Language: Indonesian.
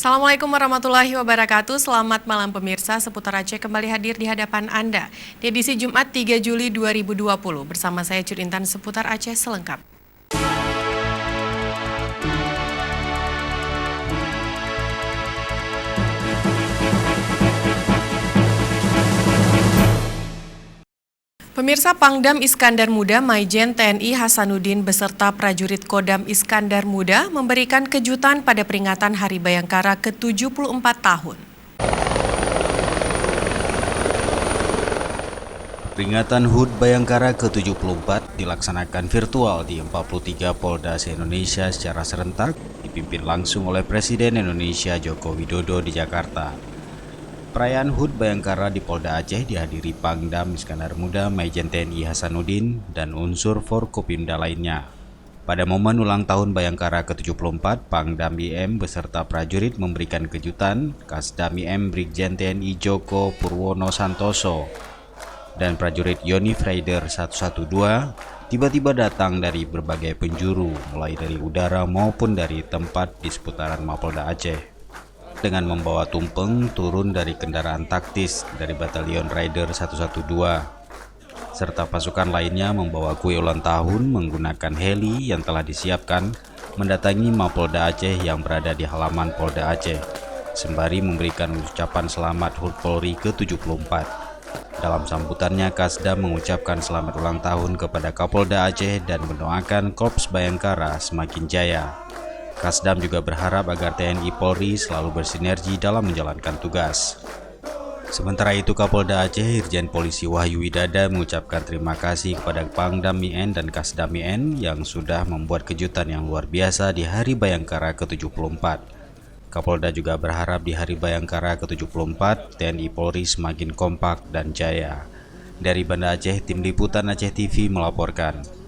Assalamualaikum warahmatullahi wabarakatuh. Selamat malam pemirsa, Seputar Aceh kembali hadir di hadapan Anda di edisi Jumat 3 Juli 2020. Bersama saya Curintan Seputar Aceh selengkap. Pemirsa, Pangdam Iskandar Muda Maijen TNI Hasanuddin beserta prajurit Kodam Iskandar Muda memberikan kejutan pada peringatan Hari Bayangkara ke-74 tahun. Peringatan HUT Bayangkara ke-74 dilaksanakan virtual di 43 Polda se-Indonesia secara serentak, dipimpin langsung oleh Presiden Indonesia Joko Widodo di Jakarta. Perayaan HUT Bayangkara di Polda Aceh dihadiri Pangdam Iskandar Muda Maijen TNI Hasanuddin dan unsur Forkopimda lainnya. Pada momen ulang tahun Bayangkara ke-74, Pangdam IM beserta prajurit memberikan kejutan Kasdam IM Brigjen TNI Joko Purwono Santoso dan prajurit Yonif Raider 112 tiba-tiba datang dari berbagai penjuru, mulai dari udara maupun dari tempat di seputaran Mapolda Aceh. Dengan membawa tumpeng turun dari kendaraan taktis dari Batalion Raider 112, serta pasukan lainnya membawa kue ulang tahun menggunakan heli yang telah disiapkan mendatangi Mapolda Aceh yang berada di halaman Polda Aceh, sembari memberikan ucapan selamat HUT Polri ke-74. Dalam sambutannya, Kasdam mengucapkan selamat ulang tahun kepada Kapolda Aceh dan mendoakan Korps Bayangkara semakin jaya. Kasdam juga berharap agar TNI Polri selalu bersinergi dalam menjalankan tugas. Sementara itu, Kapolda Aceh Irjen Polisi Wahyu Widada mengucapkan terima kasih kepada Pangdam IN dan Kasdam IN yang sudah membuat kejutan yang luar biasa di Hari Bayangkara ke-74. Kapolda juga berharap di Hari Bayangkara ke-74, TNI Polri semakin kompak dan jaya. Dari Banda Aceh, Tim Liputan Aceh TV melaporkan.